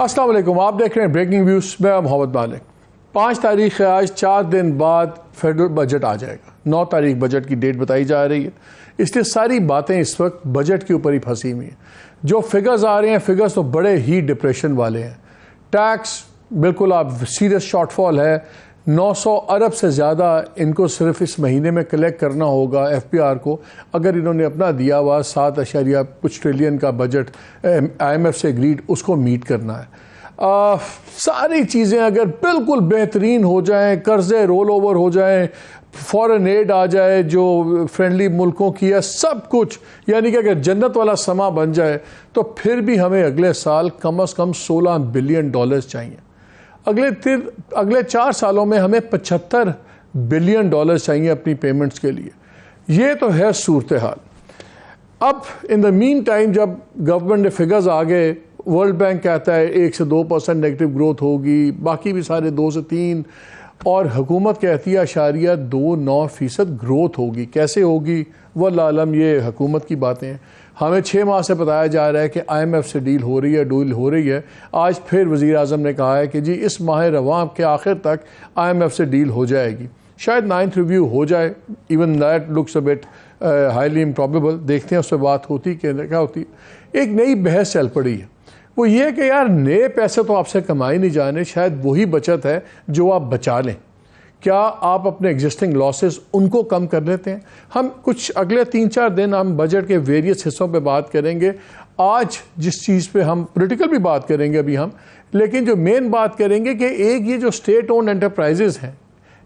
السلام علیکم، آپ دیکھ رہے ہیں بریکنگ ویوز میں محمد مالک۔ 5 تاریخ ہے آج، 4 دن بعد فیڈرل بجٹ آ جائے گا۔ 9 تاریخ بجٹ کی ڈیٹ بتائی جا رہی ہے، اس لیے ساری باتیں اس وقت بجٹ کے اوپر ہی پھنسی ہوئی ہیں۔ جو فگرز آ رہے ہیں، فگرز تو بڑے ہی ڈپریشن والے ہیں۔ ٹیکس بالکل آپ سیریس شارٹ فال ہے، 900 ارب سے زیادہ ان کو صرف اس مہینے میں کلیکٹ کرنا ہوگا ایف پی آر کو، اگر انہوں نے اپنا دیا ہوا 7 کچھ ٹریلین کا بجٹ آئی ایم ایف سے اگریڈ اس کو میٹ کرنا ہے۔ ساری چیزیں اگر بالکل بہترین ہو جائیں، قرضے رول اوور ہو جائیں، فورن ایڈ آ جائے جو فرینڈلی ملکوں کی ہے، سب کچھ یعنی کہ اگر جنت والا سما بن جائے تو پھر بھی ہمیں اگلے سال کم از کم $16 بلین چاہیے۔ اگلے 4 سالوں میں ہمیں $75 بلین چاہیے اپنی پیمنٹس کے لیے۔ یہ تو ہے صورتحال۔ اب ان دا مین ٹائم جب گورنمنٹ نے فگرز آ گئے، ورلڈ بینک کہتا ہے 1 سے 2% نیگیٹو گروتھ ہوگی، باقی بھی سارے 2 سے 3، اور حکومت کہتی ہے 0.29% گروتھ ہوگی۔ کیسے ہوگی واللہ عالم، یہ حکومت کی باتیں ہیں۔ ہمیں 6 ماہ سے بتایا جا رہا ہے کہ آئی ایم ایف سے ڈیل ہو رہی ہے۔ آج پھر وزیر اعظم نے کہا ہے کہ جی اس ماہ رواں کے آخر تک آئی ایم ایف سے ڈیل ہو جائے گی، شاید 9th ریویو ہو جائے، even that looks a bit highly improbable. دیکھتے ہیں اس پہ بات ہوتی کہ کیا ہوتی۔ ایک نئی بحث چل پڑی ہے، وہ یہ کہ یار نئے پیسے تو آپ سے کمائے نہیں جانے، شاید وہی بچت ہے جو آپ بچا لیں۔ کیا آپ اپنے ایگزسٹنگ لاسز ان کو کم کر لیتے ہیں؟ ہم کچھ اگلے 3-4 دن ہم بجٹ کے ویریس حصوں پہ بات کریں گے۔ آج جس چیز پہ ہم پولیٹیکل بھی بات کریں گے ابھی ہم، لیکن جو مین بات کریں گے کہ ایک یہ جو اسٹیٹ اونڈ انٹرپرائزز ہیں،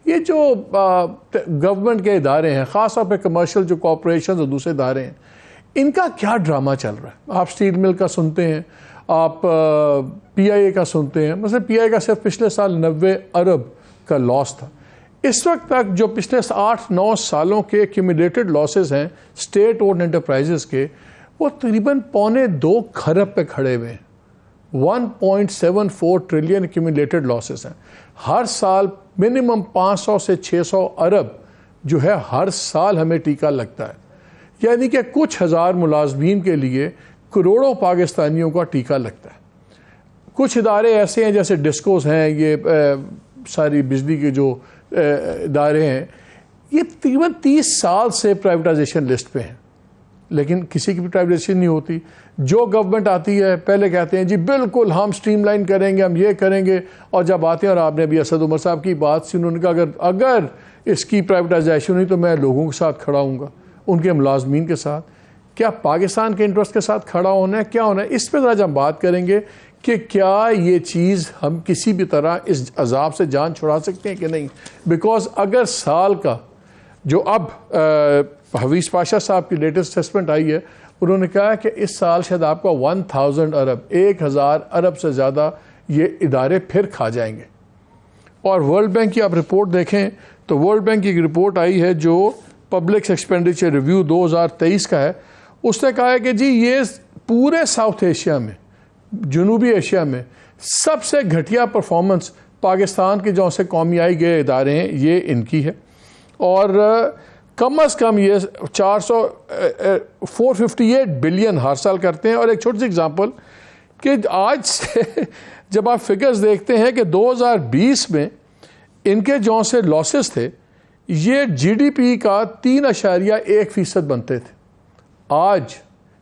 یہ جو گورنمنٹ کے ادارے ہیں، خاص طور پہ کمرشل جو کارپوریشنز اور دوسرے ادارے ہیں، ان کا کیا ڈرامہ چل رہا ہے؟ آپ اسٹیل مل کا سنتے ہیں، آپ پی آئی اے کا سنتے ہیں۔ مثلا پی آئی اے کا صرف پچھلے سال 90 ارب کا لاس تھا۔ اس وقت تک جو پچھلے 8-9 سالوں کے ایکیومولیٹڈ لاسز ہیں اسٹیٹ اونڈ انٹرپرائزز کے، وہ تقریباً $2.25 کھرب پہ کھڑے ہوئے ہیں۔ 1.74 ٹریلین ایکیومولیٹڈ لاسز ہیں۔ ہر سال منیمم 500 سے 600 ارب جو ہے ہر سال ہمیں ٹیکہ لگتا ہے، یعنی کہ کچھ ہزار ملازمین کے لیے کروڑوں پاکستانیوں کا ٹیکہ لگتا ہے۔ کچھ ادارے ایسے ہیں جیسے ڈسکوز ہیں، یہ ساری بجلی کے جو ادارے ہیں، یہ تقریباً 30 سال سے پرائیویٹائزیشن لسٹ پہ ہیں، لیکن کسی کی بھی پرائیویٹائزیشن نہیں ہوتی۔ جو گورنمنٹ آتی ہے پہلے کہتے ہیں جی بالکل ہم سٹریم لائن کریں گے، ہم یہ کریں گے، اور جب آتے ہیں، اور آپ نے ابھی اسد عمر صاحب کی بات سی، انہوں نے کہا اگر اس کی پرائیویٹائزیشن ہوئی تو میں لوگوں کے ساتھ کھڑا ہوں گا، ان کے ملازمین کے ساتھ۔ کیا پاکستان کے انٹرسٹ کے ساتھ کھڑا ہونا ہے؟ کیا ہونا ہے؟ اس پہ ذرا ہم بات کریں گے کہ کیا یہ چیز ہم کسی بھی طرح اس عذاب سے جان چھڑا سکتے ہیں کہ نہیں۔ بیکاز اگر سال کا جو اب حفیظ پاشا صاحب کی لیٹسٹ اسسمنٹ آئی ہے، انہوں نے کہا کہ اس سال شاید آپ کا 1000 ارب 1000 ارب سے زیادہ یہ ادارے پھر کھا جائیں گے۔ اور ورلڈ بینک کی آپ رپورٹ دیکھیں تو ورلڈ بینک کی ایک رپورٹ آئی ہے جو پبلک ایکسپینڈیچر ریویو 2023 کا ہے۔ اس نے کہا ہے کہ جی یہ پورے ساؤتھ ایشیا میں، جنوبی ایشیا میں سب سے گھٹیا پرفارمنس پاکستان کے جو سے قومی آئی گئے ادارے ہیں، یہ ان کی ہے۔ اور کم از کم یہ 458 بلین ہر سال کرتے ہیں۔ اور ایک چھوٹی سی اگزامپل کہ آج سے جب آپ فگرز دیکھتے ہیں کہ 2020 میں ان کے جو سے لاسز تھے، یہ جی ڈی پی کا 3.1% بنتے تھے، آج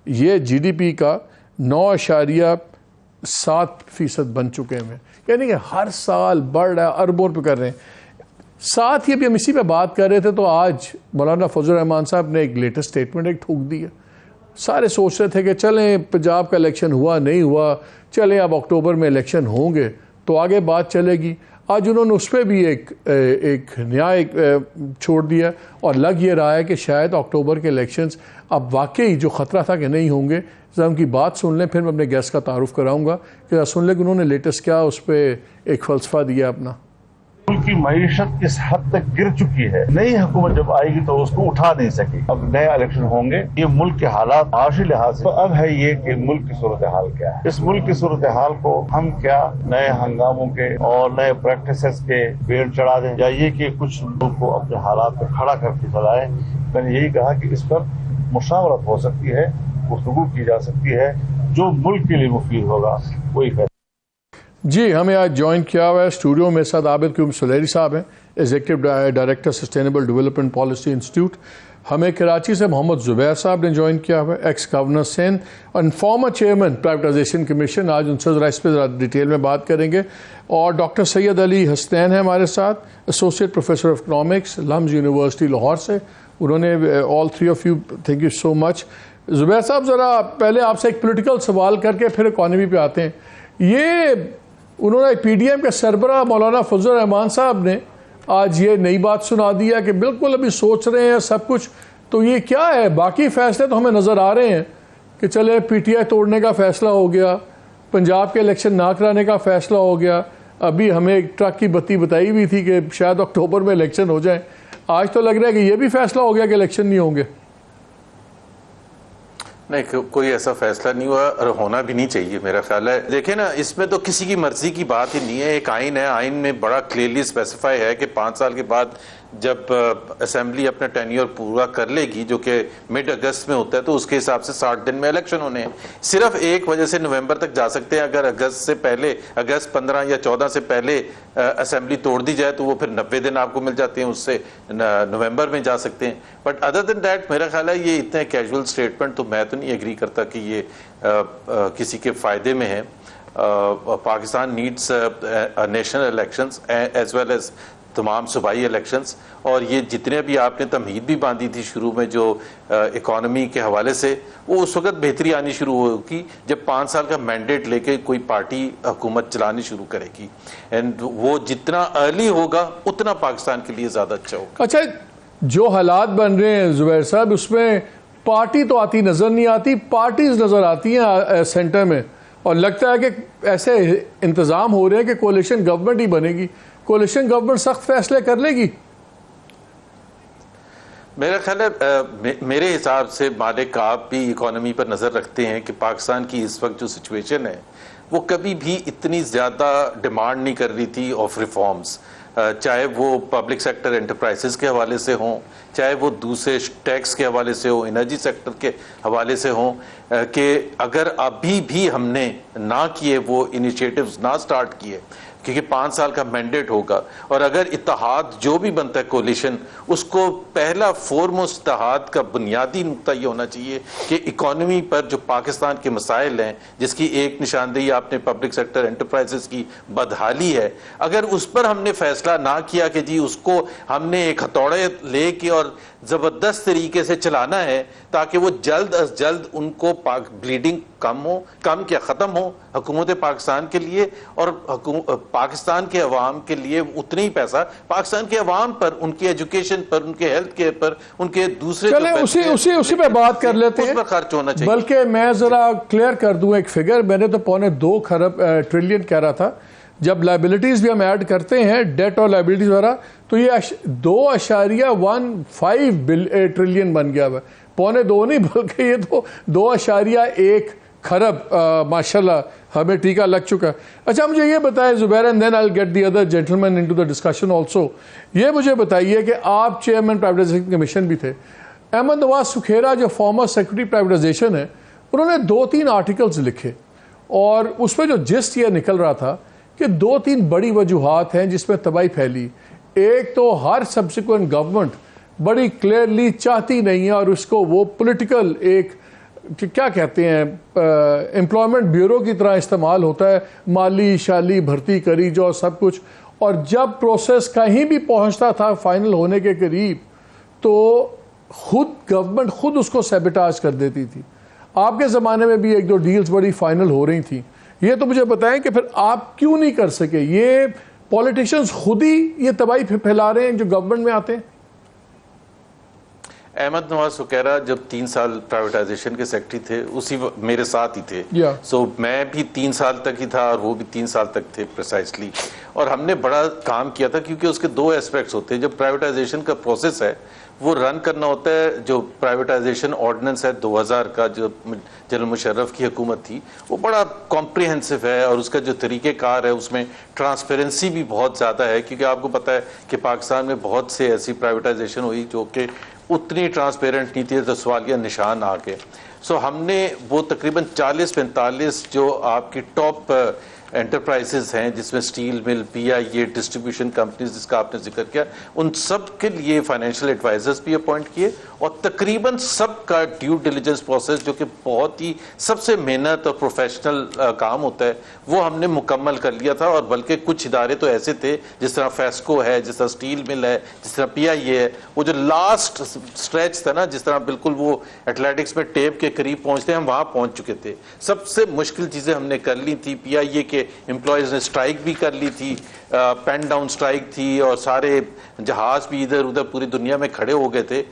یہ جی ڈی پی کا 9.7% بن چکے ہیں، یعنی کہ ہر سال بڑھ رہا ہے، اربوں پہ کر رہے ہیں۔ ساتھ ہی ابھی ہم اسی پہ بات کر رہے تھے تو آج مولانا فضل الرحمان صاحب نے ایک لیٹسٹ اسٹیٹمنٹ ایک ٹھوک دی ہے۔ سارے سوچ رہے تھے کہ چلیں پنجاب کا الیکشن ہوا نہیں ہوا، چلیں اب اکتوبر میں الیکشن ہوں گے تو آگے بات چلے گی۔ آج انہوں نے اس پہ بھی ایک نیا چھوڑ دیا، اور لگ یہ رہا ہے کہ شاید اکتوبر کے الیکشنز اب واقعی جو خطرہ تھا کہ نہیں ہوں گے۔ ذرا ان کی بات سن لیں، پھر میں اپنے گیسٹ کا تعارف کراؤں گا کہ سن لیں کہ انہوں نے لیٹسٹ کیا اس پہ ایک فلسفہ دیا اپنا۔ ملک کی معیشت اس حد تک گر چکی ہے، نئی حکومت جب آئے گی تو اس کو اٹھا نہیں سکی۔ اب نئے الیکشن ہوں گے، یہ ملک کے حالات معاشی لحاظ سے اب ہے یہ کہ ملک کی صورتحال کیا ہے۔ اس ملک کی صورتحال کو ہم کیا نئے ہنگاموں کے اور نئے پریکٹسز کے پیڑ چڑھا دیں، یا یہ کہ کچھ ملک کو اپنے حالات پہ کھڑا کر کے چلائیں۔ میں نے یہی کہا کہ اس پر مشاورت ہو سکتی ہے، گفتگو کی جا سکتی ہے، جو ملک کے لیے مفید ہوگا وہی فیصلہ جی ہمیں آج جوائن کیا ہوا ہے اسٹوڈیو میں ساتھ عابد قیوم سلیری صاحب ہیں, executive director sustainable development policy institute. ہمیں کراچی سے محمد زبیر صاحب نے جوائن کیا ہوا ہے, ایکس گورنر سندھ اور فارمر چیئرمین پرائیویٹائزیشن کمیشن. آج ان سے ذرا اس پہ ذرا ڈیٹیل میں بات کریں گے. اور ڈاکٹر سید علی حسنین ہیں ہمارے ساتھ, associate professor of economics, LUMS university Lahore سے. انہوں نے all three of you thank you so much. Zubair sahib ذرا پہلے آپ سے ایک پولیٹیکل سوال کر کے پھر اکانومی پہ آتے ہیں. یہ انہوں نے پی ڈی ایم کے سربراہ مولانا فضل الرحمان صاحب نے آج یہ نئی بات سنا دیا کہ بالکل ابھی سوچ رہے ہیں سب کچھ. تو یہ کیا ہے؟ باقی فیصلے تو ہمیں نظر آ رہے ہیں کہ چلے پی ٹی آئی توڑنے کا فیصلہ ہو گیا, پنجاب کے الیکشن نہ کرانے کا فیصلہ ہو گیا, ابھی ہمیں ایک ٹرک کی بتی بتائی ہوئی تھی کہ شاید اکتوبر میں الیکشن ہو جائیں. آج تو لگ رہا ہے کہ یہ بھی فیصلہ ہو گیا کہ الیکشن نہیں ہوں گے. نہیں, کوئی ایسا فیصلہ نہیں ہوا اور ہونا بھی نہیں چاہیے میرا خیال ہے. دیکھیں نا, اس میں تو کسی کی مرضی کی بات ہی نہیں ہے. ایک آئین ہے, آئین میں بڑا کلیئرلی اسپیسیفائی ہے کہ 5 سال کے بعد جب اسمبلی اپنا ٹینیور پورا کر لے گی, جو کہ مڈ اگست میں ہوتا ہے, تو اس کے حساب سے 60 دن میں الیکشن ہونے ہیں. صرف ایک وجہ سے نومبر تک جا سکتے ہیں, اگر اگست سے پہلے, اگست 15 یا 14 سے پہلے اسمبلی توڑ دی جائے تو وہ پھر 90 دن آپ کو مل جاتے ہیں, اس سے نومبر میں جا سکتے ہیں. بٹ ادر دین دیٹ میرا خیال ہے یہ اتنے کیجول اسٹیٹمنٹ تو میں تو نہیں ایگری کرتا کہ یہ کسی کے فائدے میں ہے. Pakistan needs national elections as well as تمام صوبائی الیکشنز. اور یہ جتنے بھی آپ نے تمہید بھی باندھی تھی شروع میں جو اکانومی کے حوالے سے, وہ اس وقت بہتری آنی شروع ہوگی جب 5 سال کا مینڈیٹ لے کے کوئی پارٹی حکومت چلانی شروع کرے گی. اینڈ وہ جتنا ارلی ہوگا اتنا پاکستان کے لیے زیادہ اچھا ہوگا. اچھا, جو حالات بن رہے ہیں زبیر صاحب, اس میں پارٹی تو آتی نظر نہیں آتی, پارٹیز نظر آتی ہیں سینٹر میں, اور لگتا ہے کہ ایسے انتظام ہو رہے ہیں کہ کولیشن گورنمنٹ ہی بنے گی. کولیشن گورنمنٹ سخت فیصلے کر لے گی. میرا خیال ہے میرے حساب سے مالک آپ بھی اکانومی پر نظر رکھتے ہیں کہ پاکستان کی اس وقت جو سچویشن ہے وہ کبھی بھی اتنی زیادہ ڈیمانڈ نہیں کر رہی تھی آف ریفارمز, چاہے وہ پبلک سیکٹر انٹرپرائزز کے حوالے سے ہوں, چاہے وہ دوسرے ٹیکس کے حوالے سے ہوں, انرجی سیکٹر کے حوالے سے ہوں, کہ اگر ابھی بھی ہم نے نہ کیے وہ انیشیٹوز نہ سٹارٹ کیے, کیونکہ 5 سال کا مینڈیٹ ہوگا, اور اگر اتحاد جو بھی بنتا ہے کولیشن, اس کو پہلا فورموسٹ اتحاد کا بنیادی نقطہ یہ ہونا چاہیے کہ اکانومی پر جو پاکستان کے مسائل ہیں, جس کی ایک نشاندہی آپ نے پبلک سیکٹر انٹرپرائزز کی بدحالی ہے, اگر اس پر ہم نے فیصلہ نہ کیا کہ جی اس کو ہم نے ایک ہتھوڑے لے کے اور زبردست طریقے سے چلانا ہے تاکہ وہ جلد از جلد ان کو بلیڈنگ کم کیا ختم ہو حکومت پاکستان کے لیے, اور پاکستان کے عوام کے لیے اتنا ہی پیسہ پاکستان کے عوام پر, ان کی ایجوکیشن پر, ان کے ہیلتھ کیئر پر, ان کے دوسرے اسی پہ بات کر لیتے ہیں, اس پر خرچ ہونا چاہیے. بلکہ میں ذرا کلیئر کر دوں ایک فگر, میں نے تو 2.25 خرب ٹریلین کہہ رہا تھا. جب لائبلٹیز بھی ہم ایڈ کرتے ہیں, ڈیٹ اور لائبلٹیز وغیرہ, تو یہ 2.15 ٹریلین بن گیا ہوا ہے. 2.25 نہیں بلکہ یہ تو 2.1 خرب ماشاءاللہ ہمیں ٹیکہ لگ چکا ہے. اچھا مجھے یہ بتائیں Zubair, and then I get the other gentleman into the discussion also. یہ مجھے بتائیے کہ آپ چیئرمین پرائیویٹائزیشن کمیشن بھی تھے. احمد نواز سکھیرا جو فارمر سیکرٹری پرائیویٹائزیشن ہے, انہوں نے 2-3 آرٹیکلز لکھے, اور اس میں جو جسٹ یہ نکل رہا تھا کہ 2-3 بڑی وجوہات ہیں جس میں تباہی پھیلی. ایک تو ہر سبسیکوینٹ گورنمنٹ بڑی کلیئرلی چاہتی نہیں ہے, اور اس کو وہ پولیٹیکل ایک کیا کہتے ہیں امپلائمنٹ بیورو کی طرح استعمال ہوتا ہے, مالی شالی بھرتی کری جو سب کچھ, اور جب پروسیس کہیں بھی پہنچتا تھا فائنل ہونے کے قریب تو گورنمنٹ خود اس کو سیبوٹاج کر دیتی تھی. آپ کے زمانے میں بھی 1-2 ڈیلز بڑی فائنل ہو رہی تھیں. یہ تو مجھے بتائیں کہ پھر آپ کیوں نہیں کر سکے؟ یہ پولیٹیشنز خود ہی یہ تباہی پھیلا رہے ہیں جو گورنمنٹ میں آتے ہیں. احمد نواز سکھیرا جب 3 سال پرائیویٹائزیشن کے سیکرٹری تھے, اسی میرے ساتھ ہی تھے. سو میں بھی 3 سال تک ہی تھا اور وہ بھی 3 سال تک تھے پریسائزلی, اور ہم نے بڑا کام کیا تھا, کیونکہ اس کے 2 ایسپیکٹس ہوتے ہیں. جب پرائیویٹائزیشن کا پروسیس ہے وہ رن کرنا ہوتا ہے, جو پرائیویٹائزیشن آرڈیننس ہے 2000 کا جو جنرل مشرف کی حکومت تھی, وہ بڑا کمپریہنسو ہے, اور اس کا جو طریقہ کار ہے اس میں ٹرانسپیرنسی بھی بہت زیادہ ہے. کیونکہ آپ کو پتہ ہے کہ پاکستان میں بہت سے ایسی پرائیویٹائزیشن ہوئی جو کہ اتنی ٹرانسپیرنٹ نہیں تھی, تو سوالیہ نشان آ گئے. سو ہم نے وہ تقریباً 40-45 جو آپ کی ٹاپ انٹرپرائزز ہیں جس میں سٹیل مل، پی آئی اے، ڈسٹریبیوشن کمپنیز جس کا آپ نے ذکر کیا، ان سب کے لیے فائنینشیل ایڈوائزرز بھی اپوائنٹ کیے اور تقریباً سب کا ڈیو ڈیلیجنس پروسیس جو کہ بہت ہی سب سے محنت اور پروفیشنل کام ہوتا ہے وہ ہم نے مکمل کر لیا تھا. اور بلکہ کچھ ادارے تو ایسے تھے جس طرح فیسکو ہے، جس طرح سٹیل مل ہے، جس طرح پی آئی اے ہے، وہ جو لاسٹ اسٹریچ تھا نا، جس طرح بالکل وہ ایتھلیٹکس میں ٹیپ کے قریب پہنچتے ہیں، ہم وہاں پہنچ چکے تھے. سب سے مشکل چیزیں ہم نے کر لی تھی. پی آئی اے کے امپلائیز نے اسٹرائک بھی کر لی تھی، پین ڈاؤن اسٹرائک تھی اور سارے جہاز بھی ادھر ادھر پوری دنیا میں کھڑے ہو گئے تھے.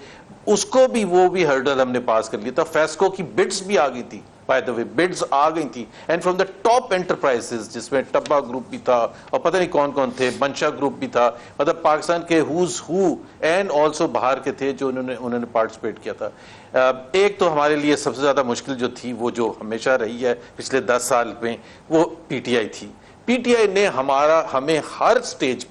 اس کو بھی وہ بھی ہرڈل ہم نے پاس کر لیا تھا. فیسکو کی بڈز بھی آ گئی تھی، بائی دا وے بڈز آ گئی تھی، and from the top enterprises جس میں ٹبا گروپ بھی تھا اور پتہ نہیں کون کون تھے، منشا گروپ بھی تھا، مطلب پاکستان کے ہوز ہو اینڈ آلسو باہر کے تھے جو انہوں نے پارٹیسپیٹ کیا تھا. ایک تو ہمارے لیے سب سے زیادہ مشکل جو تھی وہ جو ہمیشہ رہی ہے پچھلے 10 سال میں، وہ پی ٹی آئی تھی. پی ٹی آئی نے ہمیں ہر سٹیج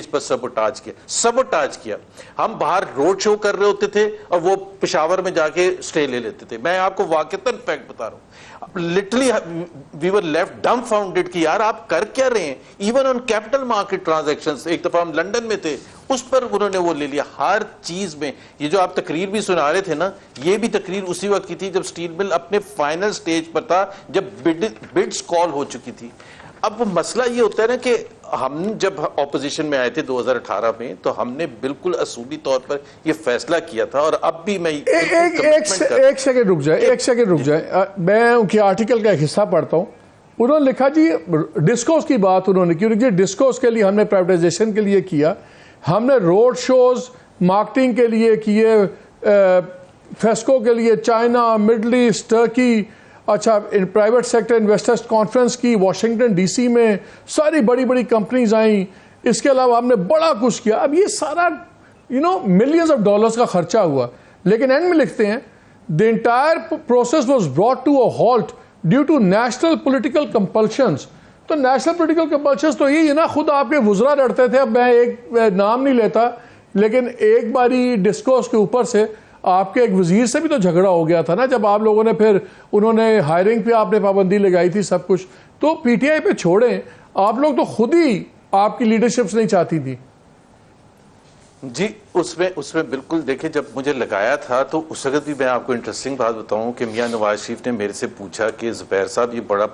پر سبوٹاج کیا. ہم باہر روڈ شو کر رہے ہوتے تھے اور وہ پشاور میں جا کے سٹے لے لیتے تھے. میں آپ کو واقعتاً فیکٹ بتا رہا ہوں، literally we were left dumbfounded کہ یار آپ کر کیا رہے ہیں. Even on capital market transactions, ایک دفعہ ہم لنڈن میں تھے، اس پر انہوں نے وہ لے لیا. ہر چیز میں یہ جو آپ تقریر بھی سنا رہے تھے نا، یہ بھی تقریر اسی وقت کی تھی جب سٹیل مل اپنے فائنل سٹیج پر تھا، جب بڈز کال ہو چکی تھی. اب مسئلہ یہ ہوتا ہے نا کہ ہم جب اپوزیشن میں آئے تھے 2018 میں تو ہم نے بالکل اصولی طور پر یہ فیصلہ کیا تھا. اور اب بھی میں ایک سیکنڈ رک جائے، میں ان کے آرٹیکل کا ایک حصہ پڑھتا ہوں. انہوں نے لکھا جی ڈسکوز کی بات انہوں نے کی، جی ڈسکوز کے لیے ہم نے پرائیویٹائزیشن کے لیے کیا، ہم نے روڈ شوز مارکیٹنگ کے لیے کیے، فیسکو کے لیے چائنا، مڈل ایسٹ، ٹرکی، اچھا پرائیویٹ سیکٹر انویسٹرز کانفرنس کی واشنگٹن ڈی سی میں، ساری بڑی بڑی کمپنیز آئیں. اس کے علاوہ ہم نے بڑا کچھ کیا. اب یہ سارا ملینز آف ڈالرز کا خرچہ ہوا، لیکن اینڈ میں لکھتے ہیں the entire process was brought to a halt due to national political compulsions. تو نیشنل پولیٹیکل کمپلشنز تو یہی ہے نا، خود آپ کے وزراء لڑتے تھے. اب میں ایک نام نہیں لیتا، لیکن ایک باری ڈسکوز کے اوپر سے آپ کے ایک وزیر سے بھی تو جھگڑا ہو گیا تھا نا، جب آپ لوگوں نے پھر انہوں نے ہائرنگ پہ آپ نے پابندی لگائی تھی سب کچھ. تو پی ٹی آئی پہ چھوڑیں، آپ لوگ تو خود ہی آپ کی لیڈرشپس نہیں چاہتی تھی. جی اس میں بالکل دیکھیں، جب مجھے لگایا تھا تو اس وقت بھی میں آپ کو انٹرسٹنگ بات بتاؤں کہ میاں نواز شریف نے میرے سے پوچھا کہ زبیر صاحب یہ بڑا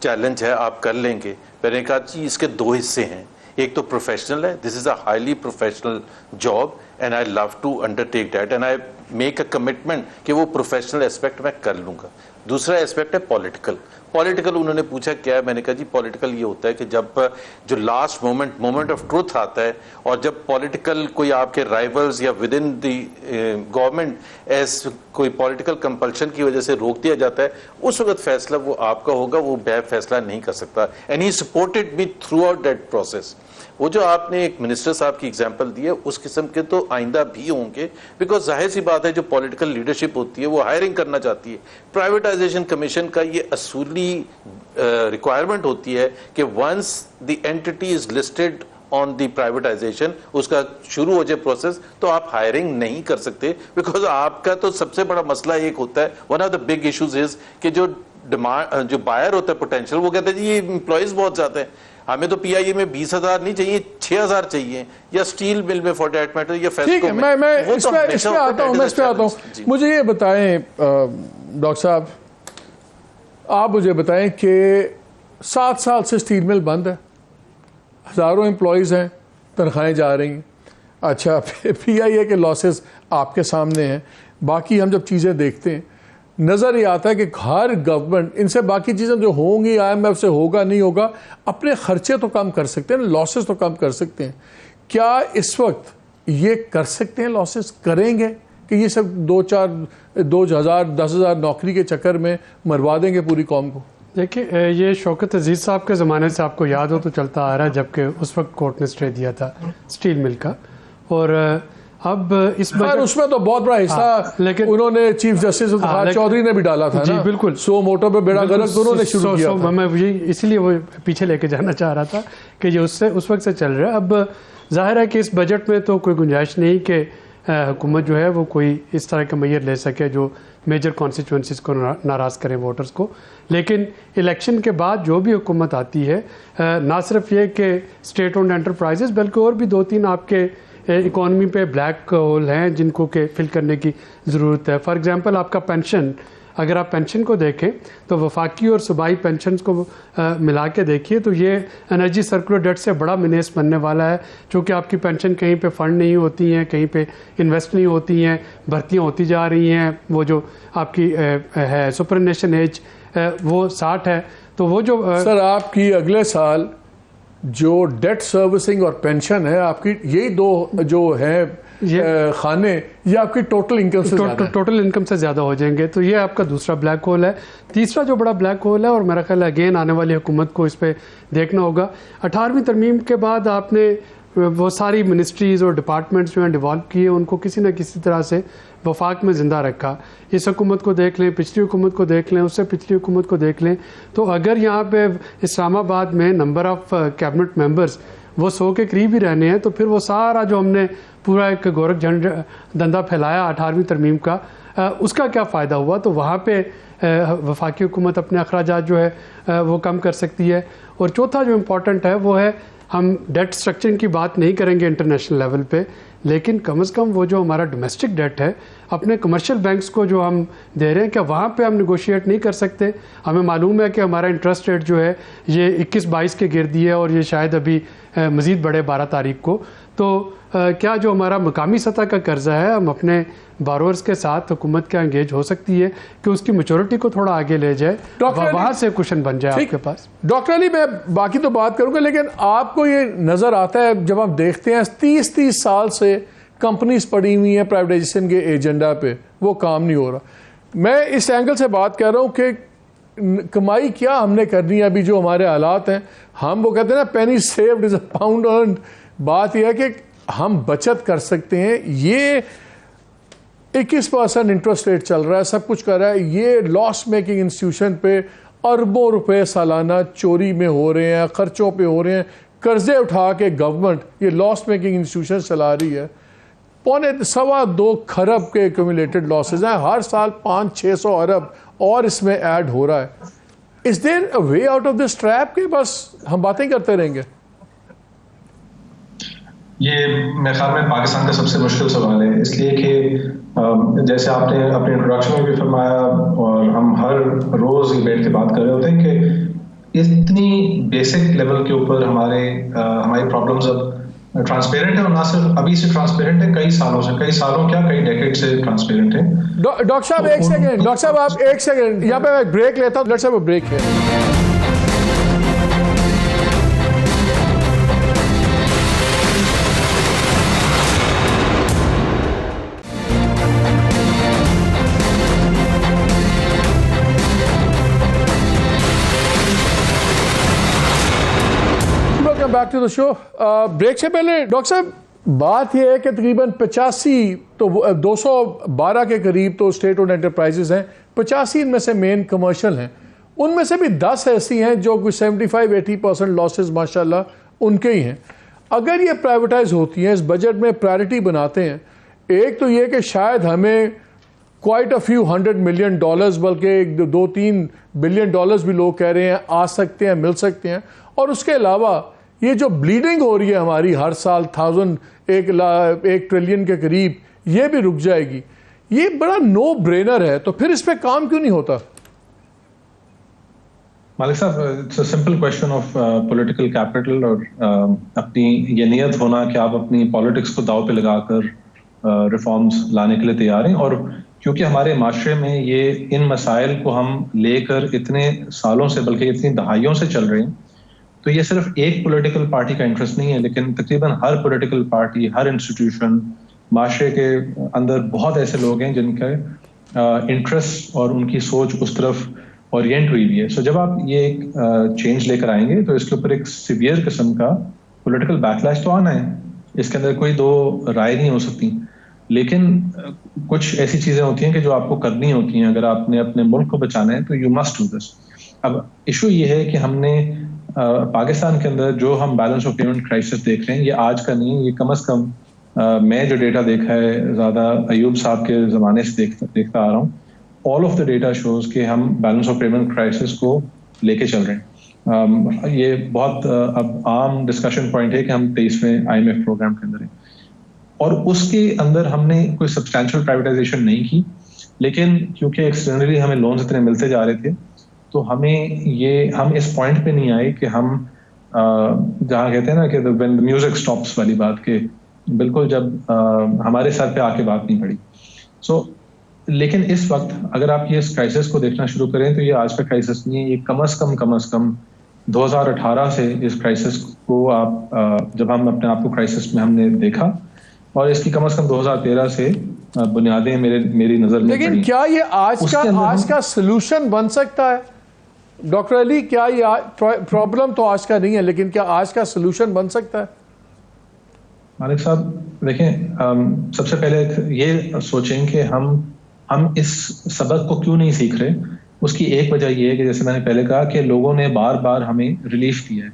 چیلنج ہے، آپ کر لیں گے؟ میں نے کہا جی اس کے 2 حصے ہیں. ایک تو پروفیشنل ہے، this is a highly professional job and I love to undertake that and I make a commitment کہ وہ پروفیشنل اسپیکٹ میں کر لوں گا. دوسرا اسپیکٹ ہے پولیٹیکل. انہوں نے پوچھا کیا ہے، میں نے کہا جی پولیٹیکل یہ ہوتا ہے کہ جب جو لاسٹ مومنٹ آف ٹروتھ آتا ہے اور جب پولیٹیکل کوئی آپ کے رائیولز یا with in the government as کوئی پولیٹیکل کمپلشن کی وجہ سے روک دیا جاتا ہے، اس وقت فیصلہ وہ آپ کا ہوگا، وہ بے فیصلہ نہیں کر سکتا. And he supported me through out that process. وہ جو آپ نے ایک منسٹر صاحب کی ایگزامپل دی ہے، اس قسم کے تو آئندہ بھی ہوں گے، بیکاز ظاہر سی بات ہے جو پولیٹیکل لیڈرشپ ہوتی ہے وہ ہائرنگ کرنا چاہتی ہے. پرائیویٹائزیشن کمیشن کا یہ اصولی ریکوائرمنٹ ہوتی ہے کہ once the entity is listed on the privatisation, اس کا شروع ہو جائے پروسیس، تو آپ ہائرنگ نہیں کر سکتے. بیکاز آپ کا تو سب سے بڑا مسئلہ ایک ہوتا ہے، one of the big issues is کہ جو بائر ہوتا ہے پوٹینشیل، وہ کہتے ہیں جی یہ امپلائیز بہت زیادہ ہیں، ہمیں تو پی آئی اے میں 20,000 نہیں چاہیے، 6,000 چاہیے، یا اسٹیل مل میں فار دیٹ میٹر یا فیسکو میں. میں اس پہ آتا ہوں. مجھے یہ بتائیں ڈاکٹر صاحب، آپ مجھے بتائیں کہ 7 سال سے اسٹیل مل بند ہے، ہزاروں امپلائیز ہیں، تنخواہیں جا رہی ہیں. اچھا پی آئی اے کے لاسز آپ کے سامنے ہیں. باقی ہم جب چیزیں دیکھتے ہیں نظر یہ آتا ہے کہ ہر گورنمنٹ ان سے باقی چیزیں جو ہوں گی آئی ایم ایف سے ہوگا نہیں ہوگا، اپنے خرچے تو کم کر سکتے ہیں، لاسز تو کم کر سکتے ہیں. کیا اس وقت یہ کر سکتے ہیں، لاسز کریں گے کہ یہ سب 2,000 10,000 نوکری کے چکر میں مروا دیں گے پوری قوم کو؟ دیکھیں یہ شوکت عزیز صاحب کے زمانے سے آپ کو یاد ہو تو چلتا آ رہا ہے، جبکہ اس وقت کورٹ نے اسٹے دیا تھا اسٹیل مل کا. اور اب اس میں تو بہت بڑا حصہ لیکن انہوں نے چیف جسٹس افتخار چودھری نے بھی ڈالا تھا. جی بالکل، سو موٹر پہ بیڑا غرق انہوں نے شروع کیا تھا. میں اسی لیے وہ پیچھے لے کے جانا چاہ رہا تھا کہ یہ اس وقت سے چل رہا ہے. اب ظاہر ہے کہ اس بجٹ میں تو کوئی گنجائش نہیں کہ حکومت جو ہے وہ کوئی اس طرح کا میئر لے سکے جو میجر کانسٹیچوئنسیز کو ناراض کریں ووٹرز کو. لیکن الیکشن کے بعد جو بھی حکومت آتی ہے نہ صرف یہ کہ اسٹیٹ اونڈ انٹرپرائزز بلکہ اور بھی 2-3 آپ کے اکانومی پہ بلیک ہول ہیں جن کو کہ فل کرنے کی ضرورت ہے. فار ایگزامپل آپ کا پینشن, اگر آپ پینشن کو دیکھیں تو وفاقی اور صوبائی پینشنز کو ملا کے دیکھیے تو یہ انرجی سرکولر ڈیٹ سے بڑا مینیس بننے والا ہے, چونکہ آپ کی پینشن کہیں پہ فنڈ نہیں ہوتی ہیں, کہیں پہ انویسٹ نہیں ہوتی ہیں, بھرتیاں ہوتی جا رہی ہیں. وہ جو آپ کی ہے سپرانیشن ایج وہ 60 ہے, تو وہ جو سر آپ کی اگلے سال جو ڈیٹ سروسنگ اور پینشن ہے آپ کی یہی 2 جو ہیں خانے یہ آپ کی ٹوٹل انکم سے زیادہ ٹوٹل انکم سے زیادہ ہو جائیں گے. تو یہ آپ کا دوسرا بلیک ہول ہے. تیسرا جو بڑا بلیک ہول ہے, اور میرا خیال ہے اگین آنے والی حکومت کو اس پہ دیکھنا ہوگا, 18ویں ترمیم کے بعد آپ نے وہ ساری منسٹریز اور ڈپارٹمنٹس جو ہیں ڈیولپ کیے, ان کو کسی نہ کسی طرح سے وفاق میں زندہ رکھا. اس حکومت کو دیکھ لیں, پچھلی حکومت کو دیکھ لیں, اس سے پچھلی حکومت کو دیکھ لیں, تو اگر یہاں پہ اسلام آباد میں نمبر آف کیبنٹ ممبرز وہ 100 کے قریب ہی رہنے ہیں, تو پھر وہ سارا جو ہم نے پورا ایک گورکھ جھنڈ دندہ پھیلایا 18ویں ترمیم کا, اس کا کیا فائدہ ہوا؟ تو وہاں پہ وفاقی حکومت اپنے اخراجات جو ہے وہ کم کر سکتی ہے. اور چوتھا جو امپورٹنٹ ہے وہ ہے ہم ڈیٹ اسٹرکچرنگ کی بات نہیں کریں گے انٹرنیشنل لیول پہ, لیکن کم از کم وہ جو ہمارا ڈومیسٹک ڈیٹ ہے اپنے کمرشل بینکس کو جو ہم دے رہے ہیں, کہ وہاں پہ ہم نیگوشیٹ نہیں کر سکتے؟ ہمیں معلوم ہے کہ ہمارا انٹرسٹ ریٹ جو ہے یہ 21-22 کے گردی ہے, اور یہ شاید ابھی مزید بڑھے 12 تاریخ کو. تو کیا جو ہمارا مقامی سطح کا قرضہ ہے ہم اپنے بارورز کے ساتھ حکومت کیا انگیج ہو سکتی ہے کہ اس کی میچورٹی کو تھوڑا آگے لے جائے, وہاں سے کوشن بن جائے آپ کے پاس؟ ڈاکٹر علی میں باقی تو بات کروں گا, لیکن آپ کو یہ نظر آتا ہے جب ہم دیکھتے ہیں 30 سال سے کمپنیز پڑی ہوئی ہیں پرائیویٹائزیشن کے ایجنڈا پہ, وہ کام نہیں ہو رہا. میں اس اینگل سے بات کر رہا ہوں کہ کمائی کیا ہم نے کرنی ہے ابھی جو ہمارے حالات ہیں. ہم وہ کہتے ہیں نا پینی سیوڈ از اے پاؤنڈ ارنڈ. بات یہ ہے کہ ہم بچت کر سکتے ہیں. یہ 21% انٹرسٹ ریٹ چل رہا ہے, سب کچھ کر رہا ہے. یہ لاس میکنگ انسٹیٹیوشن پہ اربوں روپے سالانہ چوری میں ہو رہے ہیں, خرچوں پہ ہو رہے ہیں, قرضے اٹھا کے گورنمنٹ یہ لاس میکنگ انسٹیٹیوشن چلا رہی ہے. 2.25 کھرب کے ایکومولیٹڈ لاسز ہیں, ہر سال 500-600 ارب اور اس میں ایڈ ہو رہا ہے. Is there a way out of this trap کہ بس ہم باتیں کرتے رہیں گے؟ یہ میرے خیال میں پاکستان کا سب سے مشکل سوال ہے, اس لیے کہ جیسے آپ نے اپنے انٹروڈکشن میں بھی فرمایا اور ہم ہر روز یہ بیٹھ کے بات کر رہے ہوتے ہیں کہ اتنی بیسک لیول کے اوپر ہماری پرابلمز اب ٹرانسپیرنٹ ہے, اور نہ صرف ابھی سے ٹرانسپیرنٹ ہے, کئی سالوں کیا کئی ڈیکیڈ سے ٹرانسپیرنٹ ہے. ڈاکٹر صاحب ایک سیکنڈ, ڈاکٹر صاحب آپ ایک سیکنڈ یہاں پہ میں بریک لیتا ہوں. لیٹس ہیو اے بریک ہے. Back to the show. Break سے پہلے ڈاکٹر صاحب بات یہ ہے کہ تقریباً 85 تو 212 کے قریب تو اسٹیٹ اونڈ انٹرپرائزز ہیں, 85 ان میں سے مین کمرشل ہیں, ان میں سے بھی 10 ایسی ہیں جو کوئی 75-80% لاسز ماشاء اللہ ان کے ہی ہیں. اگر یہ پرائیویٹائز ہوتی ہیں, اس بجٹ میں پرائرٹی بناتے ہیں, ایک تو یہ کہ شاید ہمیں کوائٹ اے فیو $100 ملین بلکہ 2-3 بلین ڈالرز بھی لوگ کہہ رہے ہیں آ سکتے ہیں, مل سکتے ہیں. اور اس کے علاوہ یہ جو بلیڈنگ ہو رہی ہے ہماری ہر سال 1 ٹریلین کے قریب, یہ بھی رک جائے گی. یہ بڑا نو برینر ہے, تو پھر اس پہ کام کیوں نہیں ہوتا؟ مالک صاحب, it's a simple question of political capital, اور اپنی یہ نیت ہونا کہ آپ اپنی پالیٹکس کو داؤ پہ لگا کر ریفارمز لانے کے لیے تیار ہیں. اور کیونکہ ہمارے معاشرے میں یہ ان مسائل کو ہم لے کر اتنے سالوں سے بلکہ اتنی دہائیوں سے چل رہے ہیں, تو یہ صرف ایک پولیٹیکل پارٹی کا انٹرسٹ نہیں ہے, لیکن تقریباً ہر پولیٹیکل پارٹی, ہر انسٹیٹیوشن, معاشرے کے اندر بہت ایسے لوگ ہیں جن کا انٹرسٹ اور ان کی سوچ اس طرف اورینٹ ہوئی بھی ہے. سو جب آپ یہ ایک چینج لے کر آئیں گے تو اس کے اوپر ایک سیویئر قسم کا پولیٹیکل بیکلاش تو آنا ہے, اس کے اندر کوئی دو رائے نہیں ہو سکتی. لیکن کچھ ایسی چیزیں ہوتی ہیں کہ جو آپ کو کرنی ہوتی ہیں. اگر آپ نے اپنے ملک کو بچانا ہے تو یو مسٹ ڈو دس. اب ایشو یہ ہے کہ ہم نے پاکستان کے اندر جو ہم بیلنس آف پیمنٹ کرائسس دیکھ رہے ہیں, یہ آج کا نہیں, یہ کم از کم میں جو ڈیٹا دیکھا ہے زیادہ ایوب صاحب کے زمانے سے دیکھتا آ رہا ہوں, all of the data shows کہ ہم بیلنس آف پیمنٹ کرائسس کو لے کے چل رہے ہیں. یہ بہت اب عام ڈسکشن پوائنٹ ہے کہ ہم 23 میں IMF پروگرام کے اندر ہیں, اور اس کے اندر ہم نے کوئی سبسٹینشیل پرائیویٹائزیشن نہیں کی, لیکن کیونکہ ایکسٹرنلی ہمیں لونز اتنے ملتے جا رہے تھے تو ہم اس پوائنٹ پہ نہیں آئے کہ ہم جہاں کہتے ہیں نا کہ when the music stops والی بات, کہ بالکل جب ہمارے سر پہ آ کے بات نہیں پڑی. سو لیکن اس وقت اگر آپ یہ اس کرائسس کو دیکھنا شروع کریں تو یہ آج کا کرائسس نہیں ہے, یہ کم از کم 2018 سے اس کرائسس کو آپ جب ہم اپنے آپ کو کرائسس میں ہم نے دیکھا, اور اس کی کم از کم 2013 سے بنیادیں میری نظر میں. لیکن کیا یہ آج کا سلوشن بن سکتا ہے ڈاکٹر علی؟ کیا یہ پرابلم تو آج کا نہیں ہے, لیکن کیا آج کا سلوشن بن سکتا ہے؟ مالک صاحب دیکھیں, سب سے پہلے یہ سوچیں کہ ہم اس سبق کو کیوں نہیں سیکھ رہے. اس کی ایک وجہ یہ ہے کہ جیسے میں نے پہلے کہا کہ لوگوں نے بار بار ہمیں ریلیف دیا ہے,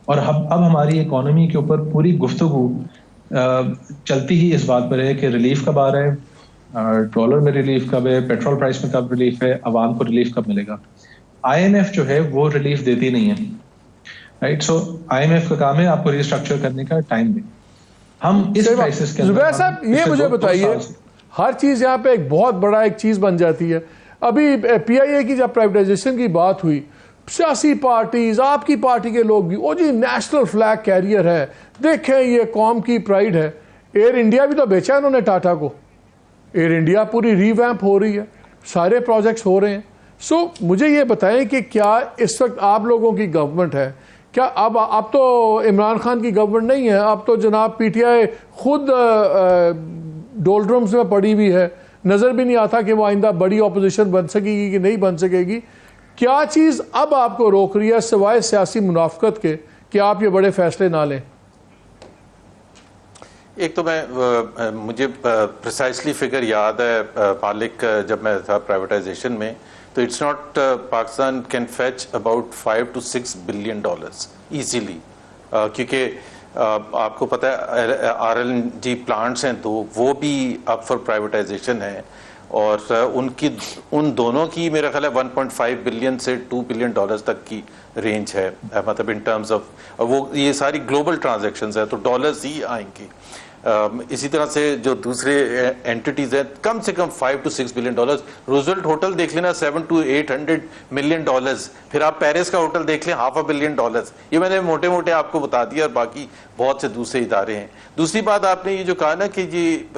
اور اب ہماری اکانومی کے اوپر پوری گفتگو چلتی ہی اس بات پر ہے کہ ریلیف کب آ رہا ہے, ڈالر میں ریلیف کب ہے, پیٹرول پرائس میں کب ریلیف ہے, عوام کو ریلیف کب ملے گا. IMF جو ہے وہ ریلیف دیتی نہیں ہے, رائٹ. سو IMF کا کام ہے آپ کو ریسٹرکچر کرنے کا ٹائم دیں. ہم اس کرائسس کے زبیر صاحب یہ مجھے بتائیے, ہر چیز یہاں پہ ایک بہت بڑا ایک چیز بن جاتی ہے. ابھی PIA کی جب پرائیویٹائزیشن کی بات ہوئی, سیاسی پارٹیز, آپ کی پارٹی کے لوگ بھی, او جی نیشنل فلیگ کیریئر ہے, دیکھیں یہ قوم کی پرائڈ ہے. ایئر انڈیا بھی تو بیچا انہوں نے ٹاٹا کو, ایئر انڈیا پوری ریویمپ ہو رہی ہے, سارے پروجیکٹس ہو رہے ہیں. سو مجھے یہ بتائیں کہ کیا اس وقت آپ لوگوں کی گورنمنٹ ہے, کیا اب تو عمران خان کی گورنمنٹ نہیں ہے, اب تو جناب PTI خود ڈولڈرمز میں پڑی ہوئی ہے, نظر بھی نہیں آتا کہ وہ آئندہ بڑی اپوزیشن بن سکے گی کہ نہیں بن سکے گی. کیا چیز اب آپ کو روک رہی ہے سوائے سیاسی منافقت کے کہ آپ یہ بڑے فیصلے نہ لیں؟ ایک تو مجھے پریسائسلی فگر یاد ہے مالک, جب میں تھا پرائیویٹائزیشن میں, تو it's not Pakistan can fetch about $5 to $6 billion easily, کیونکہ آپ کو پتہ ہے RLNG پلانٹس ہیں دو, وہ بھی اب فار پرائیویٹائزیشن ہیں, اور ان دونوں کی میرا خیال ہے 1.5 بلین سے $2 بلین تک کی رینج ہے, مطلب ان ٹرمز آف, وہ یہ ساری گلوبل ٹرانزیکشنز ہیں تو ڈالرز ہی آئیں گے. اسی طرح سے جو دوسرے اینٹیز ہیں کم سے کم $5 to $6 billion. روزولٹ ہوٹل دیکھ لینا $700 to $800 million. پھر آپ پیرس کا ہوٹل دیکھ لیں $500 million. یہ میں نے موٹے موٹے آپ کو بتا دیا, اور باقی بہت سے دوسرے ادارے ہیں. دوسری بات آپ نے یہ جو کہا نا کہ یہ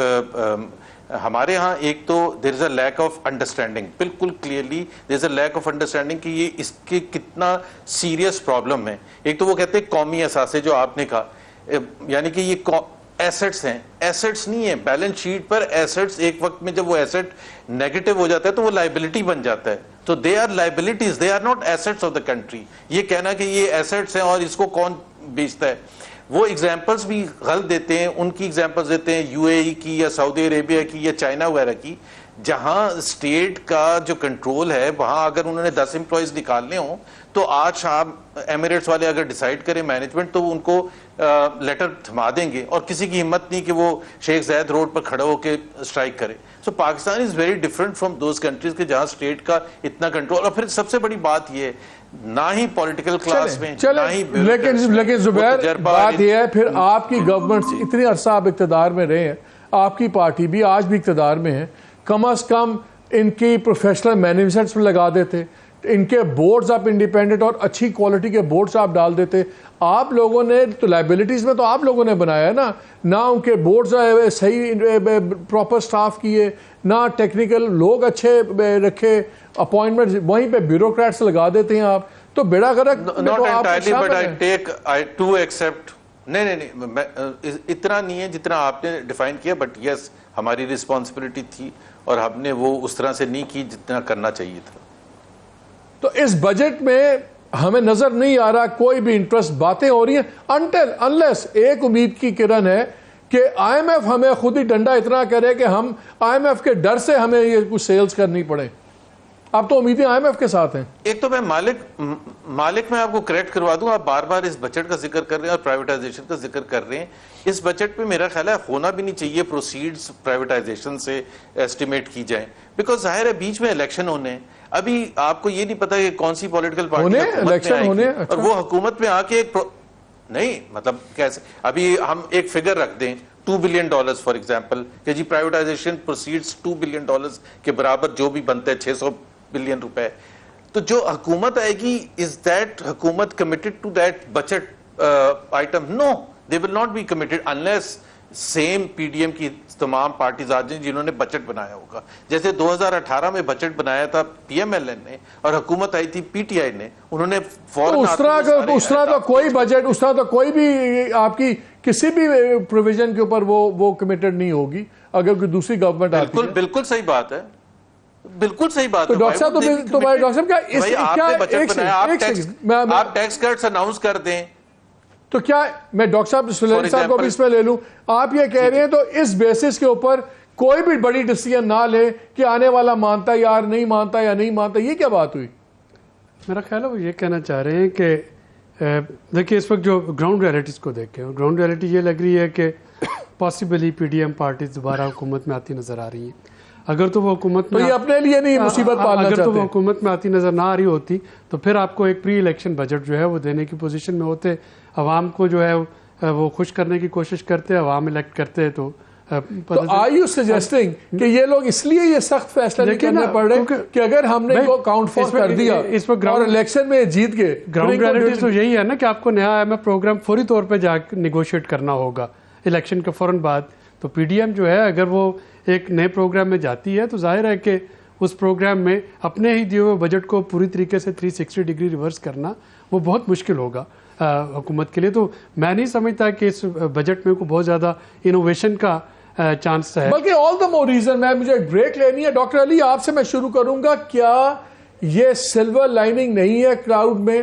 ہمارے ہاں ایک تو دیر از اے لیک آف انڈرسٹینڈنگ, بالکل clearly there is a lack of understanding کہ یہ اس کے کتنا سیریس پرابلم ہے. ایک تو وہ کہتے ہیں قومی اثاثے جو آپ نے کہا, یعنی کہ یہ ایسٹس ہیں, ایسٹس نہیں ہیں بیلنس شیٹ پر. ایسٹس ایک وقت میں جب وہ ایسٹ نیگیٹو ہو جاتا ہے تو وہ لائبلٹی بن جاتا ہے, تو they are liabilities, they are not assets of the country. یہ کہنا کہ یہ ایسٹس ہیں اور اس کو کون بیچتا ہے, وہ ایگزامپلس بھی غلط دیتے ہیں. ان کی ایگزامپلس دیتے ہیں UAE کی یا سعودی عربیہ کی یا چائنا وغیرہ کی, جہاں اسٹیٹ کا جو کنٹرول ہے وہاں اگر انہوں نے 10 امپلائیز نکالنے ہوں تو آج شام ایمریٹس والے اگر ڈیسائیڈ کریں مینجمنٹ تو ان کو لیٹر تھما دیں گے, اور کسی کی ہمت نہیں کہ وہ شیخ زاید روڈ پر کھڑا ہو کے اسٹرائک کرے. So Pakistan is very different from those countries کے جہاں اسٹیٹ کا اتنا کنٹرول. اور پھر سب سے بڑی بات یہ ہے نہ ہی پولیٹیکل کلاس میں نہ ہی, لیکن زبیر بات یہ ہے پھر آپ کی گورنمنٹ اتنی عرصہ آپ اقتدار میں رہے ہیں, آپ کی پارٹی بھی آج بھی اقتدار میں ہے, کم از کم ان کی پروفیشنل مینیجمنٹس میں لگا دیتے, ان کے بورڈز آپ انڈیپینڈنٹ اور اچھی کوالٹی کے بورڈز آپ ڈال دیتے. آپ لوگوں نے تو لائبلٹیز میں تو آپ لوگوں نے بنایا ہے نا, نہ ان کے بورڈز صحیح پراپر سٹاف کیے, نہ ٹیکنیکل لوگ اچھے رکھے, اپوائنٹمنٹ وہیں پہ بیوروکریٹس لگا دیتے ہیں آپ, تو بیڑا غرق. نہیں اتنا نہیں ہے جتنا آپ نے ڈیفائن کیا, بٹ یس ہماری رسپانسبلٹی تھی اور ہم نے وہ اس طرح سے نہیں کی جتنا کرنا چاہیے تھا. تو اس بجٹ میں ہمیں نظر نہیں آ رہا کوئی بھی انٹرسٹ, باتیں ہو رہی ہیں انٹل انلیس ایک امید کی کرن ہے کہ IMF ہمیں خود ہی ڈنڈا اتنا کرے کہ ہم IMF کے ڈر سے ہمیں یہ کچھ سیلز کرنی پڑے. اب تو امیدیں IMF کے ساتھ ہیں. ایک تو میں مالک میں آپ کو کریکٹ کروا دوں, آپ بار بار اس بجٹ کا ذکر کر رہے ہیں اور پرائیویٹائزیشن کا ذکر کر رہے ہیں. اس بجٹ پہ میرا خیال ہے ہونا بھی نہیں چاہیے پروسیڈز پرائیویٹائزیشن سے ایسٹیمیٹ کی جائیں, بیکاز ظاہر ہے بیچ میں الیکشن ہونے ہیں. ابھی آپ کو یہ نہیں پتا کہ کون سی پولیٹیکل پارٹی الیکشن ہونے اور وہ حکومت میں آ کے نہیں, مطلب کیسے, ابھی ہم ایک فگر رکھ دیں $2 بلین فار ایگزامپل, کہ جی پرائیویٹائزیشن پروسیڈز $2 بلین کے برابر جو بھی بنتے ہیں 600 بلین روپے, تو جو حکومت آئے گی از دیٹ حکومت committed to that budget item? No, they will not be committed unless same PDM کی تمام پارٹیز آ جائیں جنہوں نے بجٹ بنایا ہوگا. جیسے 2018 میں بجٹ بنایا تھا PMLN نے اور حکومت آئی تھی PTI نے, انہوں نے فوراً اس طرح کا کوئی بجٹ, اس طرح کا کوئی بھی آپ کی کسی بھی پروویژن کے اوپر وہ کمیٹڈ نہیں ہوگی اگر کوئی دوسری گورنمنٹ آتی ہے. بالکل صحیح بات ہے, بالکل صحیح بات ہے. ڈاکٹر صاحب کیا آپ ٹیکس کٹس اناؤنس کر دیں تو کیا میں ڈاکٹر صاحب سلیمان صاحب کو بھی اس میں لے لوں, آپ یہ کہہ رہے ہیں تو اس بیسس کے اوپر کوئی بھی بڑی ڈیسیژن نہ لے کہ آنے والا مانتا یار نہیں مانتا یا نہیں مانتا, یہ کیا بات ہوئی؟ میرا خیال ہے وہ یہ کہنا چاہ رہے ہیں کہ دیکھیے اس وقت جو گراؤنڈ ریئلٹیز کو دیکھیں, گراؤنڈ ریئلٹی یہ لگ رہی ہے کہ پاسبلی PDM پارٹیز دوبارہ حکومت میں آتی نظر آ رہی ہیں. اگر تو وہ حکومت میں اپنے لیے نہیں مصیبت پالنا چاہتے, اگر تو وہ حکومت میں آتی نظر نہ آ رہی ہوتی تو پھر آپ کو ایک پری الیکشن بجٹ جو ہے وہ دینے کی پوزیشن میں ہوتے, عوام کو جو ہے وہ خوش کرنے کی کوشش کرتے, عوام الیکٹ کرتے. تو آر یو سجیسٹنگ کہ یہ لوگ اس لیے یہ سخت فیصلہ نہیں کرنے پڑ رہے کہ اگر ہم نے وہ کاؤنٹ فور کر دیا اور الیکشن میں جیت گئے؟ گراؤنڈ ریئلٹی تو یہی ہے نا کہ آپ کو نیا IMF پروگرام فوری طور پہ جا کے نیگوشیٹ کرنا ہوگا الیکشن کے فوراً بعد. تو PDM جو ہے اگر وہ ایک نئے پروگرام میں جاتی ہے تو ظاہر ہے کہ اس پروگرام میں اپنے ہی دیے ہوئے بجٹ کو پوری طریقے سے 360 ڈگری ریورس کرنا وہ بہت مشکل ہوگا حکومت کے لیے. تو میں نہیں سمجھتا کہ اس بجٹ میں کوئی بہت زیادہ انوویشن کا چانس ہے, بلکہ آل دا مور ریزن. میں مجھے ایک بریک لینی ہے. ڈاکٹر علی آپ سے میں شروع کروں گا, کیا یہ سلور لائننگ نہیں ہے کراؤڈ میں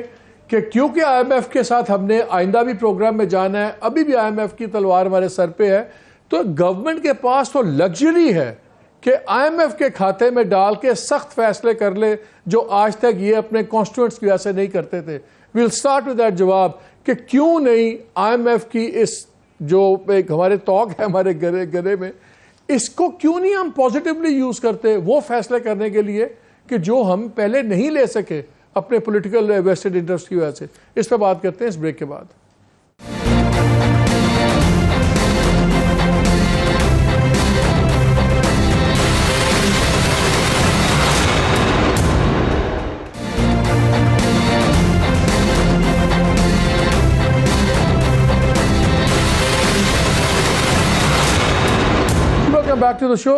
کہ کیونکہ IMF کے ساتھ ہم نے آئندہ بھی پروگرام میں جانا ہے, ابھی بھی IMF کی تلوار ہمارے سر پہ ہے, تو گورنمنٹ کے پاس تو لگژری ہے کہ IMF کے کھاتے میں ڈال کے سخت فیصلے کر لے جو آج تک یہ اپنے کانسٹیٹوئنٹس کی وجہ سے نہیں کرتے تھے. ویل اسٹارٹ ود دیٹ جواب کہ کیوں نہیں IMF کی اس جو ایک ہمارے توق ہے ہمارے گلے میں, اس کو کیوں نہیں ہم پازیٹیولی یوز کرتے وہ فیصلے کرنے کے لیے کہ جو ہم پہلے نہیں لے سکے اپنے پولیٹیکل ویسٹڈ انٹرسٹ کی وجہ سے. اس پہ بات کرتے ہیں اس بریک کے بعد. Back to the show.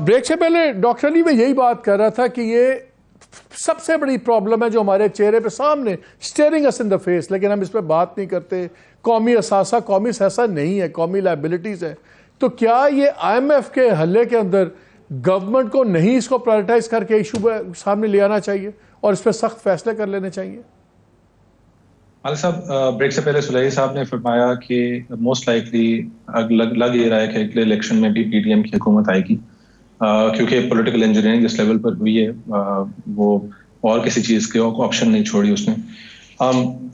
Break سے پہلے ڈاکٹر علی میں یہی بات کر رہا تھا کہ یہ سب سے بڑی پرابلم ہے جو ہمارے چہرے پہ سامنے steering us in the face, لیکن ہم اس پہ بات نہیں کرتے. قومی اثاثہ, قومی سیاست نہیں ہے, قومی لائبلٹیز ہے. تو کیا یہ IMF کے حلے کے اندر گورنمنٹ کو نہیں اس کو پرائرٹائز کر کے ایشو سامنے لے آنا چاہیے اور اس پہ سخت فیصلے کر لینے چاہیے؟ علی صاحب, بریک سے پہلے سلیحی صاحب نے فرمایا کہ موسٹ لائکلی لگ یہ رہا ہے کہ اگلے الیکشن میں بھی PDM کی حکومت آئے گی, کیونکہ پولیٹیکل انجینئرنگ جس لیول پر ہوئی ہے وہ اور کسی چیز کے آپشن نہیں چھوڑی اس نے.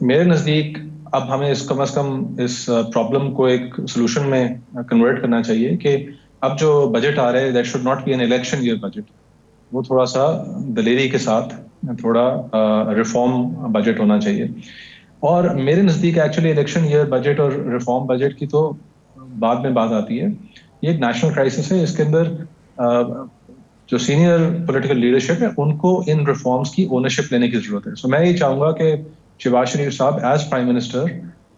میرے نزدیک اب ہمیں کم از کم اس پرابلم کو ایک سولوشن میں کنورٹ کرنا چاہیے کہ اب جو بجٹ آ رہے that should not be an election year budget, وہ تھوڑا سا دلیری کے ساتھ تھوڑا ریفارم بجٹ ہونا چاہیے. اور میرے نزدیک ایکچولی الیکشن ایئر بجٹ اور ریفارم بجٹ کی تو بعد میں بات آتی ہے. یہ ایک نیشنل کرائسس ہے, اس کے اندر جو سینئر پولیٹیکل لیڈرشپ ہے ان کو ان ریفارمس کی اونرشپ لینے کی ضرورت ہے. سو میں یہ چاہوں گا کہ شہباز شریف صاحب ایز پرائم منسٹر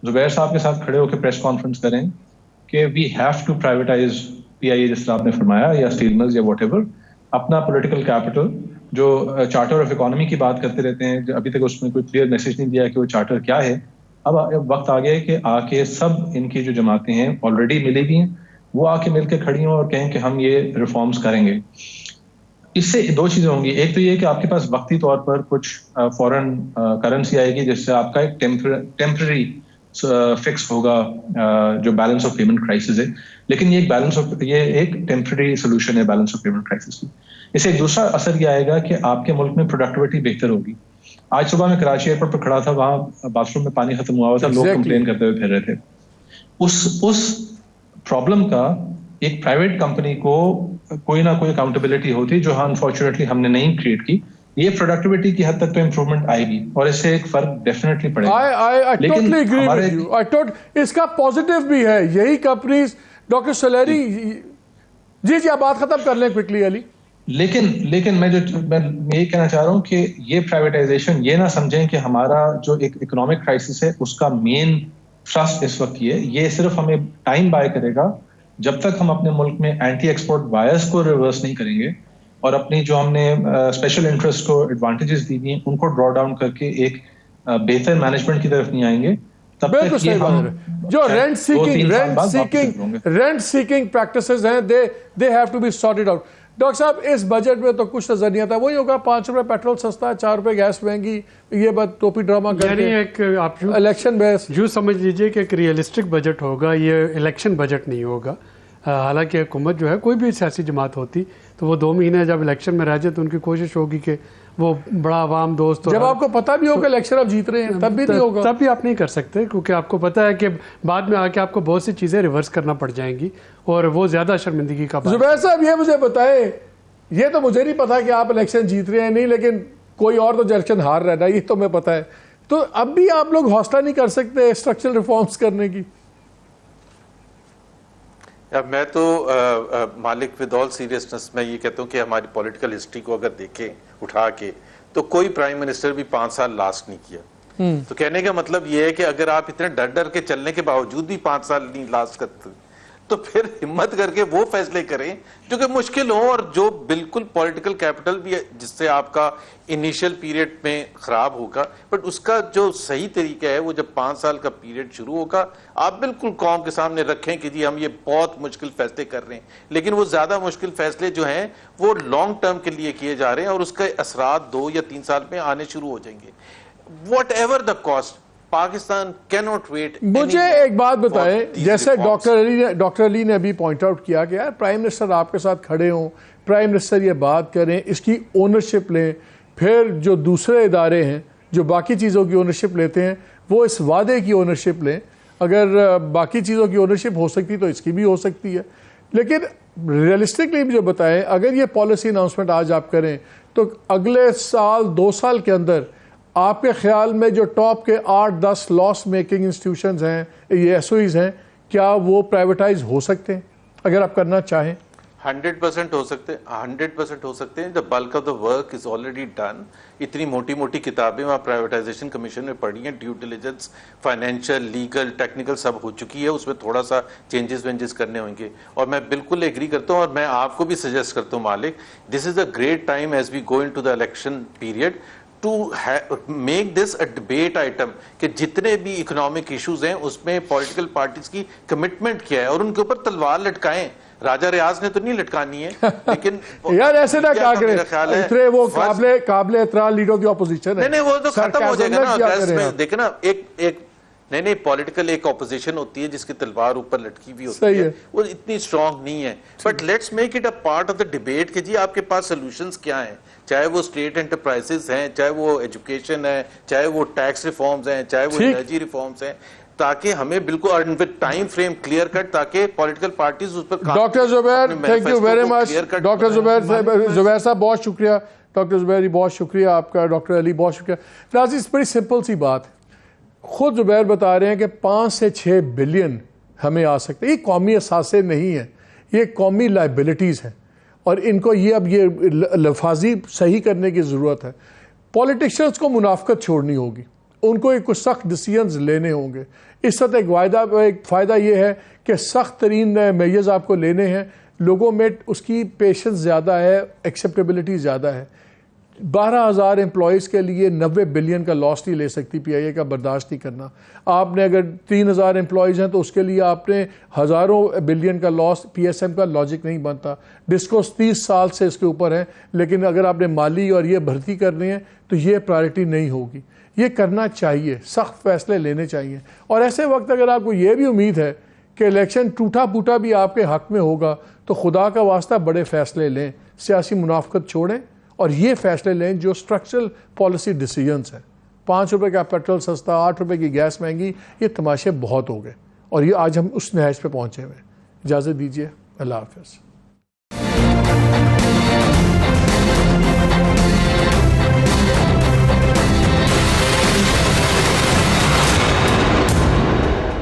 زبیر صاحب کے ساتھ کھڑے ہو کے پریس کانفرنس کریں کہ we have to privatize PIA جس طرح آپ نے فرمایا, یا اسٹیل ملز یا واٹ ایور, اپنا پولیٹیکل کیپٹل جو چارٹر آف اکانومی کی بات کرتے رہتے ہیں, ابھی تک اس میں کوئی کلیئر میسج نہیں دیا کہ وہ چارٹر کیا ہے. اب وقت آ گیا کہ آ کے سب ان کی جو جماعتیں ہیں آلریڈی ملی بھی ہیں, وہ آ کے مل کے کھڑی ہوں اور کہیں کہ ہم یہ ریفارمز کریں گے. اس سے دو چیزیں ہوں گی. ایک تو یہ کہ آپ کے پاس وقتی طور پر کچھ فورن کرنسی آئے گی جس سے آپ کا ایک ٹیمپرری فکس ہوگا جو بیلنس آف پیمنٹ کرائسس ہے، لیکن یہ ایک ٹیمپرری سولوشن ہے بیلنس آف پیمنٹ کرائسس کی. اس سے ایک دوسرا اثر یہ آئے گا کہ آپ کے ملک میں پروڈکٹیوٹی بہتر ہوگی. آج صبح میں کراچی ایئرپورٹ پر کھڑا تھا، وہاں باتھ روم میں پانی ختم ہوا تھا، لوگ کمپلین کرتے ہوئے پھر رہے تھے. اس پرابلم کا ایک پرائیویٹ کمپنی کو کوئی نہ کوئی اکاؤنٹیبلٹی ہوتی جو انفارچونیٹلی ہم نے نہیں کریٹ کی. یہ پروڈکٹیوٹی کی حد تک تو امپروومنٹ آئے گی اور اس سے ایک فرق ڈیفینیٹلی پڑے گا. لیکن اس کا پازیٹیو بھی ہے یہی کمپنیز. ڈاکٹر سلیری جی آپ بات ختم کر لیں کوئکلی علی. لیکن میں یہ کہنا چاہ رہا ہوں کہ یہ پرائیویٹائزیشن یہ نہ سمجھیں کہ ہمارا جو ایک اکنامک کرائسس ہے اس کا مین تھرسٹ اس وقت یہ صرف ہمیں ٹائم بائی کرے گا جب تک ہم اپنے ملک میں اینٹی ایکسپورٹ بائرس کو ریورس نہیں کریں گے اور اپنی جو ہم نے اسپیشل انٹرسٹ کو ایڈوانٹیجز دی ہیں ان کو ڈرا ڈاؤن کر کے ایک بہتر مینجمنٹ کی طرف نہیں آئیں گے. تب تک یہ ہم جو رینٹ سیکنگ پریکٹسز ہیں they have to be sorted out. Doctor صاحب اس بجٹ میں تو کچھ نظر نہیں آتا. وہی ہوگا 5 روپے پیٹرول سستا ہے، 4 روپے گیس مہنگی، یہ بات ٹوپی ڈرامہ کر کے ایک آپ الیکشن بیس جو سمجھ لیجئے کہ ایک ریئلسٹک بجٹ ہوگا، یہ الیکشن بجٹ نہیں ہوگا. حالانکہ حکومت جو ہے کوئی بھی سیاسی جماعت ہوتی تو وہ 2 مہینے جب الیکشن میں رہ جائے تو ان کی کوشش ہوگی کہ وہ بڑا عوام دوست. جب آپ کو پتہ بھی ہوگا الیکشن آپ جیت رہے ہیں تب بھی نہیں ہوگا، تب بھی آپ نہیں کر سکتے کیونکہ آپ کو پتہ ہے کہ بعد میں آ کے آپ کو بہت سی چیزیں ریورس کرنا پڑ جائیں گی اور وہ زیادہ شرمندگی کا. زبیر صاحب یہ مجھے بتائیں، یہ تو مجھے نہیں پتا کہ آپ الیکشن جیت رہے ہیں نہیں، لیکن کوئی اور تو الیکشن ہار رہا ہے یہ تو میں پتا ہے. تو اب بھی آپ لوگ حوصلہ نہیں کر سکتے اسٹرکچرل ریفارمز کرنے کی؟ میں تو مالک ود آل سیریسنس میں یہ کہتا ہوں کہ ہماری پولیٹیکل ہسٹری کو اگر دیکھیں اٹھا کے تو کوئی پرائم منسٹر بھی 5 سال لاسٹ نہیں کیا. تو کہنے کا مطلب یہ ہے کہ اگر آپ اتنے ڈر کے چلنے کے باوجود بھی 5 سال نہیں لاسٹ کرتے تو پھر ہمت کر کے وہ فیصلے کریں جو کہ مشکل ہوں اور جو بالکل پولیٹیکل کیپٹل بھی ہے جس سے آپ کا انیشیل پیریڈ میں خراب ہوگا، بٹ اس کا جو صحیح طریقہ ہے وہ جب 5 سال کا پیریڈ شروع ہوگا آپ بالکل قوم کے سامنے رکھیں کہ جی ہم یہ بہت مشکل فیصلے کر رہے ہیں، لیکن وہ زیادہ مشکل فیصلے جو ہیں وہ لانگ ٹرم کے لیے کیے جا رہے ہیں اور اس کے اثرات 2 یا 3 سال میں آنے شروع ہو جائیں گے. What ever the cost Pakistan cannot wait. مجھے ایک بات بتائیں، جیسے ڈاکٹر علی نے ابھی پوائنٹ آؤٹ کیا کہ یار پرائم منسٹر آپ کے ساتھ کھڑے ہوں، پرائم منسٹر یہ بات کریں، اس کی اونرشپ لیں، پھر جو دوسرے ادارے ہیں جو باقی چیزوں کی اونرشپ لیتے ہیں وہ اس وعدے کی اونرشپ لیں. اگر باقی چیزوں کی اونرشپ ہو سکتی تو اس کی بھی ہو سکتی ہے. لیکن ریئلسٹکلی مجھے بتائیں اگر یہ پالیسی اناؤنسمنٹ آج آپ کریں تو اگلے سال 2 سال کے اندر آپ کے خیال میں جو ٹاپ کے 8-10 لاس میکنگ انسٹیٹیوشنز ہیں، یہ ایس او ایز ہیں، کیا وہ پرائیویٹائز ہو سکتے ہیں اگر آپ کرنا چاہیں؟ 100% ہو سکتے ہیں، 100% ہو سکتے ہیں. The bulk of the work is already done. اتنی موٹی کتابیں وہاں پرائیویٹائزیشن کمیشن میں پڑھی ہیں، due diligence, financial, legal, technical سب ہو چکی ہے. اس میں تھوڑا سا چینجز کرنے ہوں گے اور میں بالکل ایگری کرتا ہوں اور میں آپ کو بھی سجیسٹ کرتا ہوں Malik, this is a great time as we go into the election period to make this a debate item کہ جتنے بھی اکنامک ایشوز ہیں اس میں پولیٹیکل پارٹیز کی کمٹمنٹ کیا ہے اور ان کے اوپر تلوار لٹکائیں. راجہ ریاض نے تو نہیں لٹکانی ہے لیکن یار ایسے نہ کیا کریں، اتنے وہ قابل احترام لیڈر آف دی اپوزیشن ہے. نہیں وہ تو ختم ہو جائے گا نا اگست میں. دیکھیں نا ایک نہیں پولیٹیکل ایک اپوزیشن ہوتی ہے جس کی تلوار اوپر لٹکی ہوئی ہوتی ہے، وہ اتنی اسٹرانگ نہیں ہے. But let's make it a part of the debate کہ جی آپ کے پاس سولوشنز کیا ہیں، چاہے وہ اسٹیٹ انٹرپرائزز ہیں، چاہے وہ ایجوکیشن ہے، چاہے وہ ٹیکس ریفارمز ہیں، چاہے وہ انرجی ریفارمز ہیں، تاکہ ہمیں بالکل ٹائم فریم کلیئر کٹ تاکہ پولیٹیکل پارٹیز اس پر. Doctor Zubair thank you very much. Doctor Zubair sahib بہت شکریہ. ڈاکٹر زبیر بہت شکریہ آپ کا. ڈاکٹر علی بہت شکریہ. ناظرین بڑی سمپل سی بات، خود زبیر بتا رہے ہیں کہ 5 سے 6 بلین ہمیں آ سکتے. یہ قومی اثاثے نہیں ہیں، یہ قومی لائبلٹیز ہیں اور ان کو یہ اب یہ لفاظی صحیح کرنے کی ضرورت ہے. پولیٹیشنز کو منافقت چھوڑنی ہوگی، ان کو کچھ سخت ڈیسیجنز لینے ہوں گے. اس وقت ایک فائدہ یہ ہے کہ سخت ترین میجرز آپ کو لینے ہیں. لوگوں میں اس کی پیشنس زیادہ ہے، ایکسیپٹیبلٹی زیادہ ہے. 12,000 امپلائیز کے لیے 90 بلین کا لاس نہیں لے سکتی پی آئی اے کا، برداشت نہیں کرنا. آپ نے اگر 3,000 امپلائیز ہیں تو اس کے لیے آپ نے ہزاروں بلین کا لاس، پی ایس ایم کا لاجک نہیں بنتا. ڈسکوس 30 سال سے اس کے اوپر ہے، لیکن اگر آپ نے مالی اور یہ بھرتی کرنی ہے تو یہ پرائرٹی نہیں ہوگی. یہ کرنا چاہیے، سخت فیصلے لینے چاہیے. اور ایسے وقت اگر آپ کو یہ بھی امید ہے کہ الیکشن ٹوٹا پھوٹا بھی آپ کے حق میں ہوگا تو خدا کا واسطہ بڑے فیصلے لیں، سیاسی منافقت چھوڑیں اور یہ فیصلے لیں جو اسٹرکچرل پالیسی ڈیسیجنس ہیں. 5 روپے کا پیٹرول سستا، 8 روپے کی گیس مہنگی، یہ تماشے بہت ہو گئے اور یہ آج ہم اس نہج پہ پہنچے ہوئے. اجازت دیجیے، اللہ حافظ.